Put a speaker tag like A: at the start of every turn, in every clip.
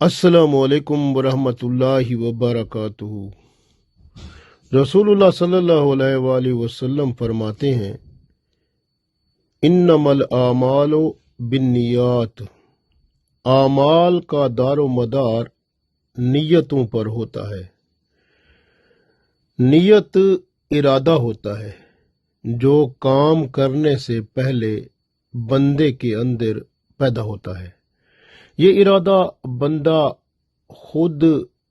A: السلام علیکم ورحمۃ اللہ وبرکاتہ۔ رسول اللہ صلی اللہ علیہ وآلہ وسلم فرماتے ہیں، انما الاعمال بالنیات، اعمال کا دار و مدار نیتوں پر ہوتا ہے۔ نیت ارادہ ہوتا ہے جو کام کرنے سے پہلے بندے کے اندر پیدا ہوتا ہے۔ یہ ارادہ بندہ خود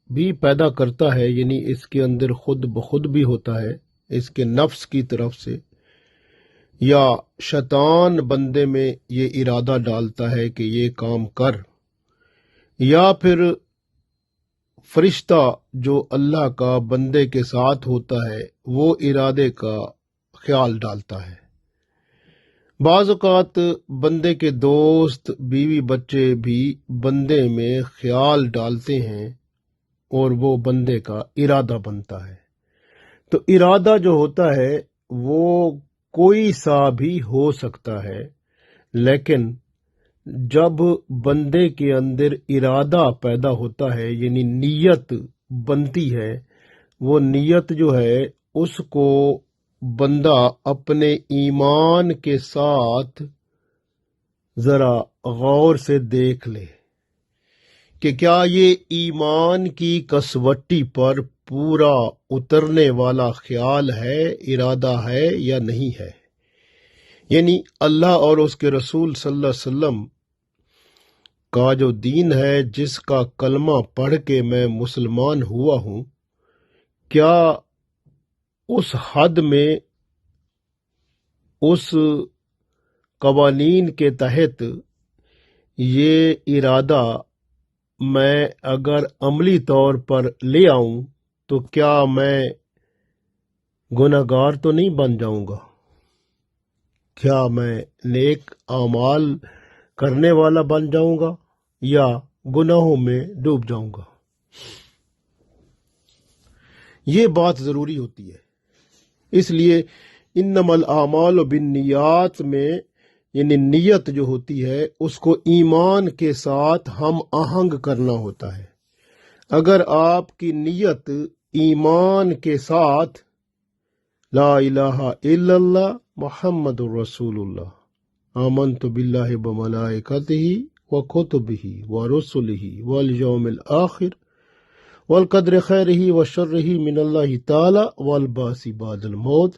A: بھی پیدا کرتا ہے، یعنی اس کے اندر خود بخود بھی ہوتا ہے، اس کے نفس کی طرف سے، یا شیطان بندے میں یہ ارادہ ڈالتا ہے کہ یہ کام کر، یا پھر فرشتہ جو اللہ کا بندے کے ساتھ ہوتا ہے وہ ارادے کا خیال ڈالتا ہے۔ بعض اوقات بندے کے دوست، بیوی، بچے بھی بندے میں خیال ڈالتے ہیں اور وہ بندے کا ارادہ بنتا ہے۔ تو ارادہ جو ہوتا ہے وہ کوئی سا بھی ہو سکتا ہے، لیکن جب بندے کے اندر ارادہ پیدا ہوتا ہے، یعنی نیت بنتی ہے، وہ نیت جو ہے اس کو بندہ اپنے ایمان کے ساتھ ذرا غور سے دیکھ لے کہ کیا یہ ایمان کی کسوٹی پر پورا اترنے والا خیال ہے، ارادہ ہے یا نہیں ہے۔ یعنی اللہ اور اس کے رسول صلی اللہ علیہ وسلم کا جو دین ہے، جس کا کلمہ پڑھ کے میں مسلمان ہوا ہوں، کیا اس حد میں، اس قوانین کے تحت یہ ارادہ میں اگر عملی طور پر لے آؤں تو کیا میں گناہگار تو نہیں بن جاؤں گا؟ کیا میں نیک اعمال کرنے والا بن جاؤں گا یا گناہوں میں ڈوب جاؤں گا؟ یہ بات ضروری ہوتی ہے۔ اس لیے انما الاعمال بالنیات میں، یعنی نیت جو ہوتی ہے اس کو ایمان کے ساتھ ہم آہنگ کرنا ہوتا ہے۔ اگر آپ کی نیت ایمان کے ساتھ لا الہ الا اللہ محمد الرسول اللہ، آمنت باللہ وملائکتہ وکتبہ ورسلہ والیوم الآخر والقدر خیرہ وشرہ من اللہ تعالی والبعث بعد الموت،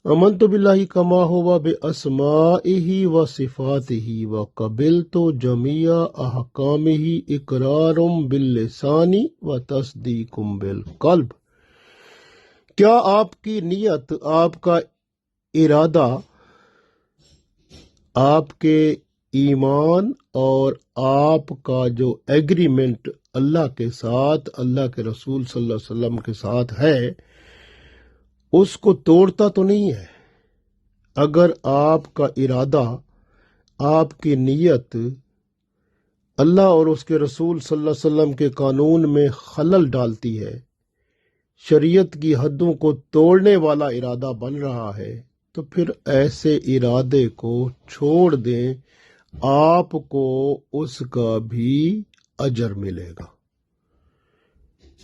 A: آمنت باللہ کما ہوا باسمائہ وصفاتہ وقبلت جمیع احکامہ اقرار باللسان وتصدیق بالقلب۔ کیا آپ کی نیت، آپ کا ارادہ، آپ کے ایمان اور آپ کا جو ایگریمنٹ اللہ کے ساتھ، اللہ کے رسول صلی اللہ علیہ وسلم کے ساتھ ہے، اس کو توڑتا تو نہیں ہے؟ اگر آپ کا ارادہ، آپ کی نیت اللہ اور اس کے رسول صلی اللہ علیہ وسلم کے قانون میں خلل ڈالتی ہے، شریعت کی حدوں کو توڑنے والا ارادہ بن رہا ہے، تو پھر ایسے ارادے کو چھوڑ دیں، آپ کو اس کا بھی اجر ملے گا۔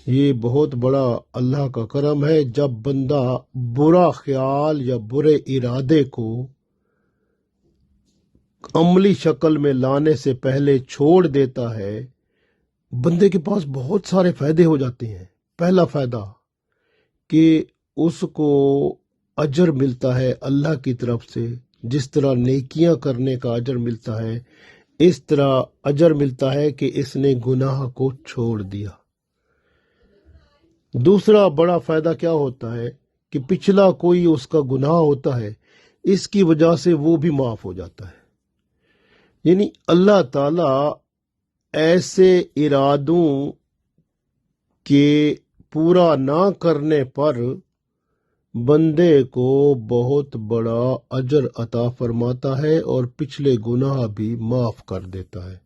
A: یہ بہت بڑا اللہ کا کرم ہے، جب بندہ برا خیال یا برے ارادے کو عملی شکل میں لانے سے پہلے چھوڑ دیتا ہے، بندے کے پاس بہت سارے فائدے ہو جاتے ہیں۔ پہلا فائدہ کہ اس کو اجر ملتا ہے اللہ کی طرف سے، جس طرح نیکیاں کرنے کا اجر ملتا ہے، اس طرح اجر ملتا ہے کہ اس نے گناہ کو چھوڑ دیا۔ دوسرا بڑا فائدہ کیا ہوتا ہے کہ پچھلا کوئی اس کا گناہ ہوتا ہے، اس کی وجہ سے وہ بھی معاف ہو جاتا ہے۔ یعنی اللہ تعالی ایسے ارادوں کے پورا نہ کرنے پر بندے کو بہت بڑا اجر عطا فرماتا ہے اور پچھلے گناہ بھی معاف کر دیتا ہے۔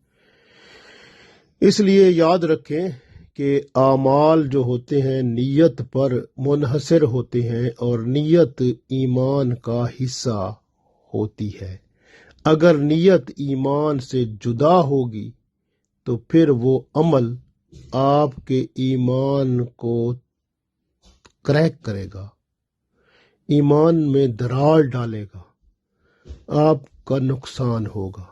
A: اس لیے یاد رکھیں کہ اعمال جو ہوتے ہیں نیت پر منحصر ہوتے ہیں، اور نیت ایمان کا حصہ ہوتی ہے۔ اگر نیت ایمان سے جدا ہوگی تو پھر وہ عمل آپ کے ایمان کو کریک کرے گا، ایمان میں دراڑ ڈالے گا، آپ کا نقصان ہوگا۔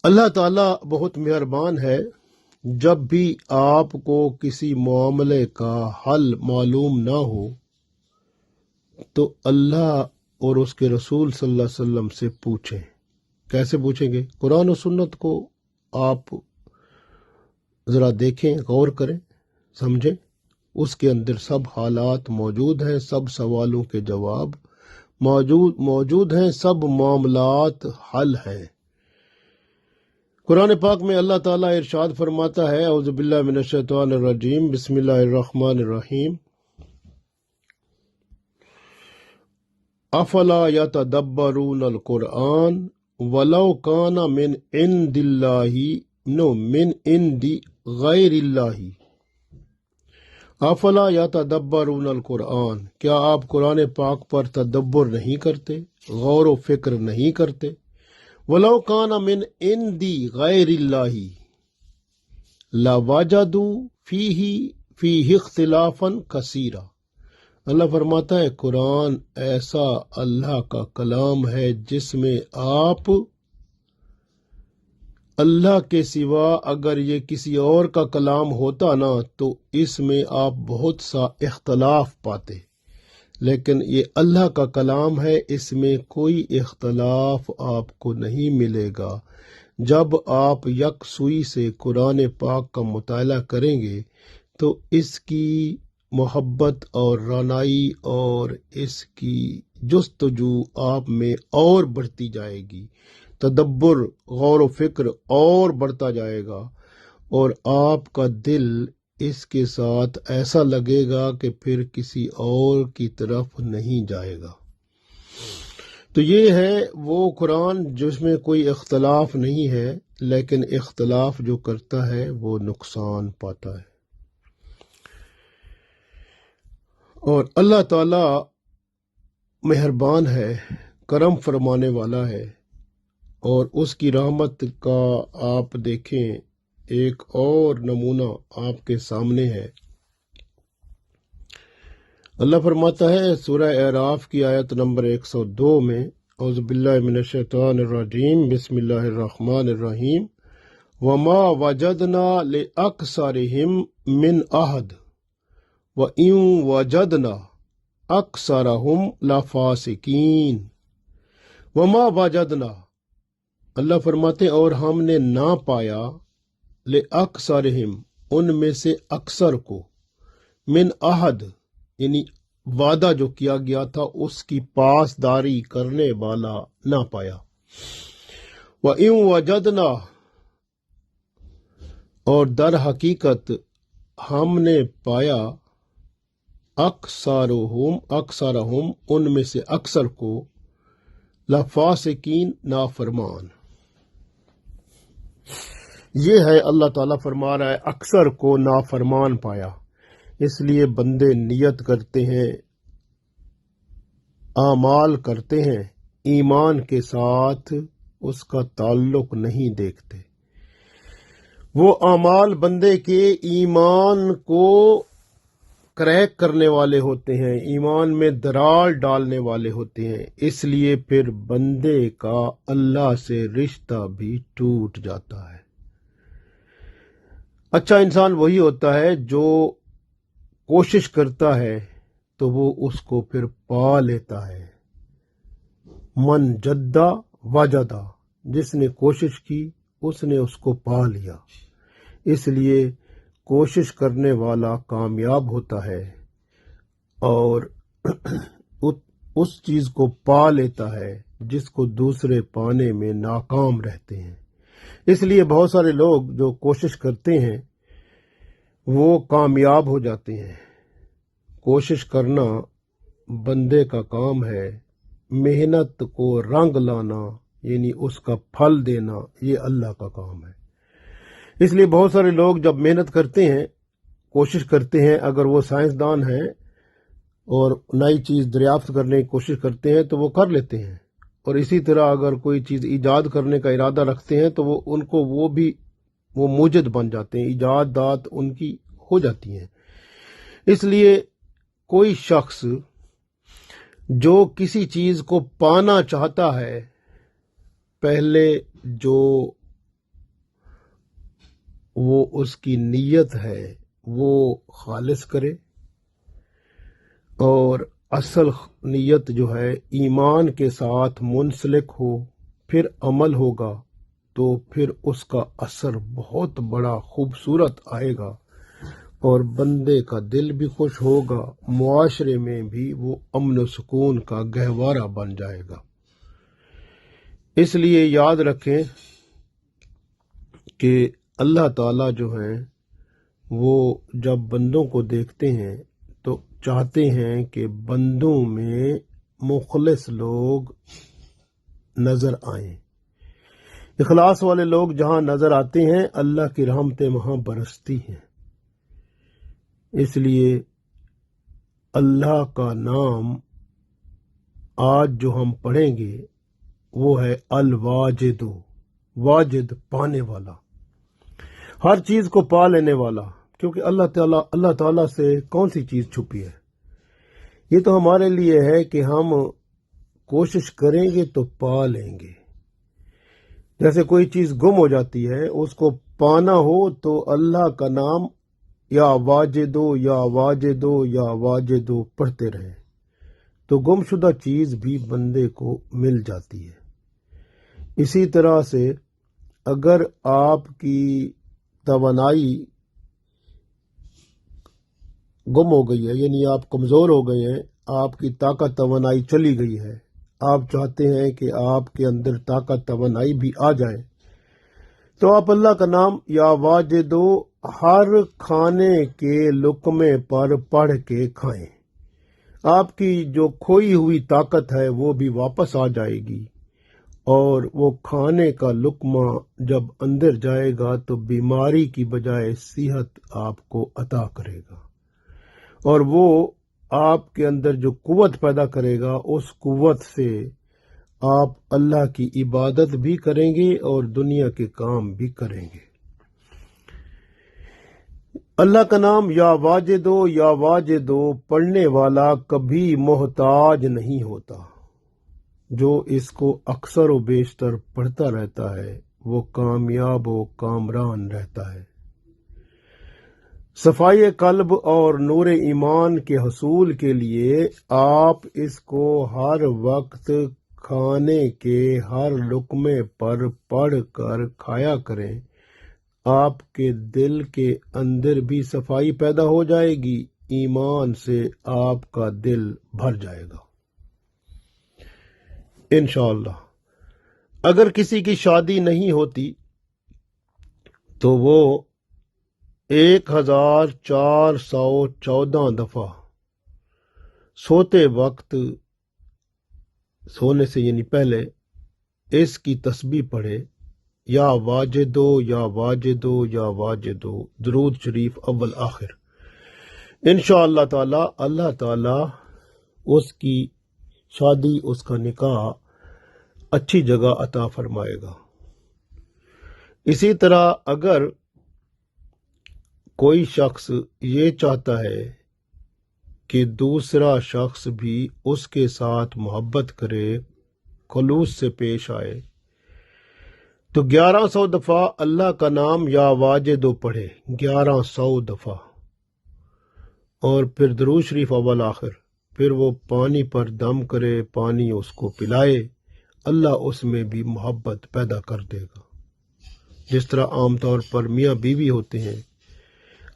A: اللہ تعالیٰ بہت مہربان ہے، جب بھی آپ کو کسی معاملے کا حل معلوم نہ ہو تو اللہ اور اس کے رسول صلی اللہ علیہ وسلم سے پوچھیں۔ کیسے پوچھیں گے؟ قرآن و سنت کو آپ ذرا دیکھیں، غور کریں، سمجھیں، اس کے اندر سب حالات موجود ہیں، سب سوالوں کے جواب موجود ہیں، سب معاملات حل ہیں۔ قرآن پاک میں اللہ تعالیٰ ارشاد فرماتا ہے، اعوذ باللہ من الشیطان الرجیم، بسم اللہ الرحمن الرحیم، افلا یتدبرون القرآن ولو کان من عند اللہ من عند غیر اللہ، افلا یتدبرون القرآن، کیا آپ قرآن پاک پر تدبر نہیں کرتے، غور و فکر نہیں کرتے؟ وَلَوْ كَانَ مِنْ عِنْدِ غَيْرِ اللَّهِ لَوَجَدُوا فِيهِ اخْتِلَافًا كَثِيرًا۔ اللہ فرماتا ہے قرآن ایسا اللہ کا کلام ہے جس میں آپ اللہ کے سوا اگر یہ کسی اور کا کلام ہوتا نا تو اس میں آپ بہت سا اختلاف پاتے، لیکن یہ اللہ کا کلام ہے، اس میں کوئی اختلاف آپ کو نہیں ملے گا۔ جب آپ یکسوئی سے قرآن پاک کا مطالعہ کریں گے تو اس کی محبت اور رعنائی اور اس کی جستجو آپ میں اور بڑھتی جائے گی، تدبر، غور و فکر اور بڑھتا جائے گا، اور آپ کا دل اس کے ساتھ ایسا لگے گا کہ پھر کسی اور کی طرف نہیں جائے گا۔ تو یہ ہے وہ قرآن جس میں کوئی اختلاف نہیں ہے، لیکن اختلاف جو کرتا ہے وہ نقصان پاتا ہے۔ اور اللہ تعالی مہربان ہے، کرم فرمانے والا ہے، اور اس کی رحمت کا آپ دیکھیں ایک اور نمونہ آپ کے سامنے ہے۔ اللہ فرماتا ہے سورہ اعراف کی آیت نمبر 102 میں، اعوذ باللہ من الشیطان الرجیم، بسم اللہ الرحمن الرحیم، وما وجدنا لأکثرہم من عہد وَإِن وَجَدْنَا أَكْثَرَهُمْ لَفَاسِقِينَ۔ وَمَا وَجَدْنَا، اللہ فرماتے اور ہم نے نہ پایا، لِأَكْثَرِهِمْ ان میں سے اکثر کو، من عہد یعنی وعدہ جو کیا گیا تھا اس کی پاسداری کرنے والا نہ پایا، وَإِن وَجَدْنَا اور در حقیقت ہم نے پایا، اکثرہم ان میں سے اکثر کو، لفاسقین نافرمان۔ یہ ہے اللہ تعالیٰ فرما رہا ہے اکثر کو نافرمان پایا، اس لیے بندے نیت کرتے ہیں، اعمال کرتے ہیں، ایمان کے ساتھ اس کا تعلق نہیں دیکھتے۔ وہ اعمال بندے کے ایمان کو کریک کرنے والے ہوتے ہیں، ایمان میں دراڑ ڈالنے والے ہوتے ہیں، اس لیے پھر بندے کا اللہ سے رشتہ بھی ٹوٹ جاتا ہے۔ اچھا انسان وہی ہوتا ہے جو کوشش کرتا ہے تو وہ اس کو پھر پا لیتا ہے۔ من جدہ وجدہ، جس نے کوشش کی اس نے اس کو پا لیا، اس لیے کوشش کرنے والا کامیاب ہوتا ہے اور اس چیز کو پا لیتا ہے جس کو دوسرے پانے میں ناکام رہتے ہیں۔ اس لیے بہت سارے لوگ جو کوشش کرتے ہیں وہ کامیاب ہو جاتے ہیں۔ کوشش کرنا بندے کا کام ہے، محنت کو رنگ لانا یعنی اس کا پھل دینا یہ اللہ کا کام ہے۔ اس لیے بہت سارے لوگ جب محنت کرتے ہیں، کوشش کرتے ہیں، اگر وہ سائنسدان ہیں اور نئی چیز دریافت کرنے کی کوشش کرتے ہیں تو وہ کر لیتے ہیں، اور اسی طرح اگر کوئی چیز ایجاد کرنے کا ارادہ رکھتے ہیں تو وہ موجد بن جاتے ہیں، ایجادات ان کی ہو جاتی ہیں۔ اس لیے کوئی شخص جو کسی چیز کو پانا چاہتا ہے، پہلے جو وہ اس کی نیت ہے وہ خالص کرے، اور اصل نیت جو ہے ایمان کے ساتھ منسلک ہو، پھر عمل ہوگا تو پھر اس کا اثر بہت بڑا خوبصورت آئے گا، اور بندے کا دل بھی خوش ہوگا، معاشرے میں بھی وہ امن و سکون کا گہوارہ بن جائے گا۔ اس لیے یاد رکھیں کہ اللہ تعالیٰ جو ہیں وہ جب بندوں کو دیکھتے ہیں تو چاہتے ہیں کہ بندوں میں مخلص لوگ نظر آئیں۔ اخلاص والے لوگ جہاں نظر آتے ہیں اللہ کی رحمتیں وہاں برستی ہیں۔ اس لیے اللہ کا نام آج جو ہم پڑھیں گے وہ ہے الواجد، واجد پانے والا، ہر چیز کو پا لینے والا، کیونکہ اللہ تعالیٰ سے کون سی چیز چھپی ہے؟ یہ تو ہمارے لیے ہے کہ ہم کوشش کریں گے تو پا لیں گے۔ جیسے کوئی چیز گم ہو جاتی ہے، اس کو پانا ہو تو اللہ کا نام یا واجدو یا واجدو یا واجدو پڑھتے رہیں تو گم شدہ چیز بھی بندے کو مل جاتی ہے۔ اسی طرح سے اگر آپ کی توانائی گم ہو گئی ہے، یعنی آپ کمزور ہو گئے ہیں، آپ کی طاقت توانائی چلی گئی ہے، آپ چاہتے ہیں کہ آپ کے اندر طاقت توانائی بھی آ جائے، تو آپ اللہ کا نام یا واجدو ہر کھانے کے لقمے پر پڑھ کے کھائیں، آپ کی جو کھوئی ہوئی طاقت ہے وہ بھی واپس آ جائے گی، اور وہ کھانے کا لقمہ جب اندر جائے گا تو بیماری کی بجائے صحت آپ کو عطا کرے گا، اور وہ آپ کے اندر جو قوت پیدا کرے گا اس قوت سے آپ اللہ کی عبادت بھی کریں گے اور دنیا کے کام بھی کریں گے۔ اللہ کا نام یا واجدو پڑھنے والا کبھی محتاج نہیں ہوتا، جو اس کو اکثر و بیشتر پڑھتا رہتا ہے وہ کامیاب و کامران رہتا ہے۔ صفائی قلب اور نور ایمان کے حصول کے لیے آپ اس کو ہر وقت کھانے کے ہر لقمے پر پڑھ کر کھایا کریں، آپ کے دل کے اندر بھی صفائی پیدا ہو جائے گی، ایمان سے آپ کا دل بھر جائے گا انشاءاللہ۔ اگر کسی کی شادی نہیں ہوتی تو وہ 1414 دفعہ سوتے وقت، سونے سے یعنی پہلے، اس کی تسبیح پڑھے، یا واجدو یا واجدو یا واجدو، درود شریف اول آخر۔ انشاءاللہ تعالی اللہ تعالی اس کی شادی، اس کا نکاح اچھی جگہ عطا فرمائے گا۔ اسی طرح اگر کوئی شخص یہ چاہتا ہے کہ دوسرا شخص بھی اس کے ساتھ محبت کرے، خلوص سے پیش آئے، تو 1100 دفعہ اللہ کا نام یا واجدو پڑھے، 1100 دفعہ، اور پھر درود شریف اول آخر، پھر وہ پانی پر دم کرے، پانی اس کو پلائے، اللہ اس میں بھی محبت پیدا کر دے گا۔ جس طرح عام طور پر میاں بیوی ہوتے ہیں،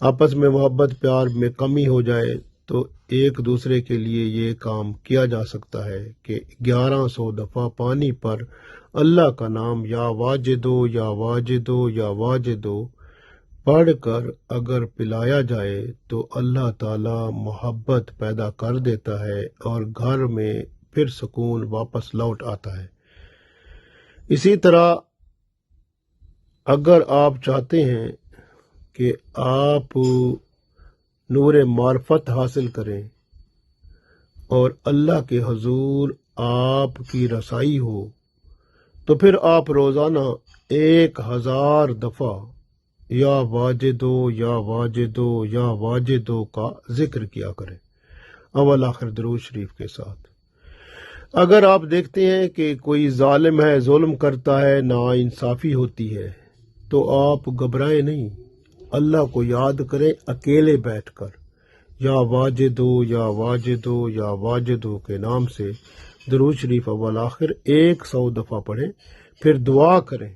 A: آپس میں محبت پیار میں کمی ہو جائے تو ایک دوسرے کے لیے یہ کام کیا جا سکتا ہے کہ 1100 دفعہ پانی پر اللہ کا نام یا واجدو یا واجدو یا واجدو پڑھ کر اگر پلایا جائے تو اللہ تعالی محبت پیدا کر دیتا ہے اور گھر میں پھر سکون واپس لوٹ آتا ہے۔ اسی طرح اگر آپ چاہتے ہیں کہ آپ نور معرفت حاصل کریں اور اللہ کے حضور آپ کی رسائی ہو تو پھر آپ روزانہ 1000 دفعہ یا واجدو یا واجدو یا واجدو کا ذکر کیا کریں، اول آخر درود شریف کے ساتھ۔ اگر آپ دیکھتے ہیں کہ کوئی ظالم ہے، ظلم کرتا ہے، ناانصافی ہوتی ہے، تو آپ گھبرائیں نہیں، اللہ کو یاد کریں اکیلے بیٹھ کر، یا واجدو یا واجدو یا واجدو کے نام سے درود شریف اول آخر 100 دفعہ پڑھیں، پھر دعا کریں،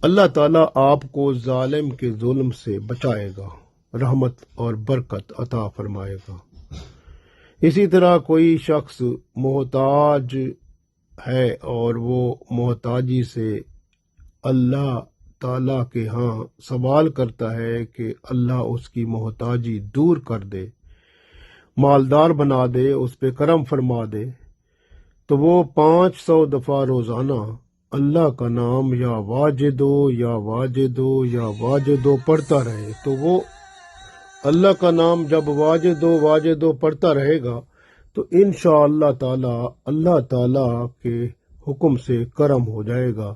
A: اللہ تعالیٰ آپ کو ظالم کے ظلم سے بچائے گا، رحمت اور برکت عطا فرمائے گا۔ اسی طرح کوئی شخص محتاج ہے اور وہ محتاجی سے اللہ تعالیٰ کے ہاں سوال کرتا ہے کہ اللہ اس کی محتاجی دور کر دے، مالدار بنا دے، اس پہ کرم فرما دے، تو وہ 500 دفعہ روزانہ اللہ کا نام یا واجدو یا واجدو یا واجدو پڑھتا رہے، تو وہ اللہ کا نام جب واجدو واجدو پڑھتا رہے گا تو انشاءاللہ تعالی اللہ تعالی کے حکم سے کرم ہو جائے گا،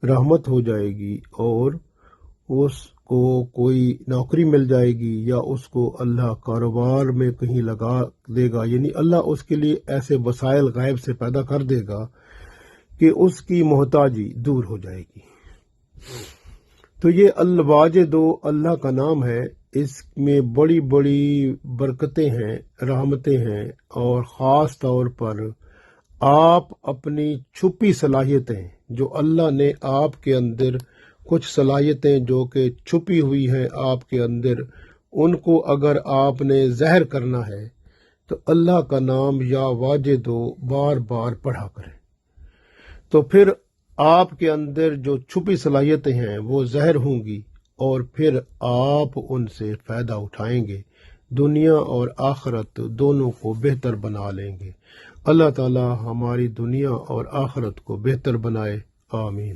A: رحمت ہو جائے گی، اور اس کو کوئی نوکری مل جائے گی، یا اس کو اللہ کاروبار میں کہیں لگا دے گا، یعنی اللہ اس کے لیے ایسے وسائل غیب سے پیدا کر دے گا کہ اس کی محتاجی دور ہو جائے گی۔ تو یہ الواجدو اللہ کا نام ہے، اس میں بڑی بڑی برکتیں ہیں، رحمتیں ہیں، اور خاص طور پر آپ اپنی چھپی صلاحیتیں جو اللہ نے آپ کے اندر، کچھ صلاحیتیں جو کہ چھپی ہوئی ہیں آپ کے اندر، ان کو اگر آپ نے ظاہر کرنا ہے تو اللہ کا نام یا واجدو بار بار پڑھا کریں، تو پھر آپ کے اندر جو چھپی صلاحیتیں ہیں وہ ظاہر ہوں گی، اور پھر آپ ان سے فائدہ اٹھائیں گے، دنیا اور آخرت دونوں کو بہتر بنا لیں گے۔ اللہ تعالی ہماری دنیا اور آخرت کو بہتر بنائے، آمین۔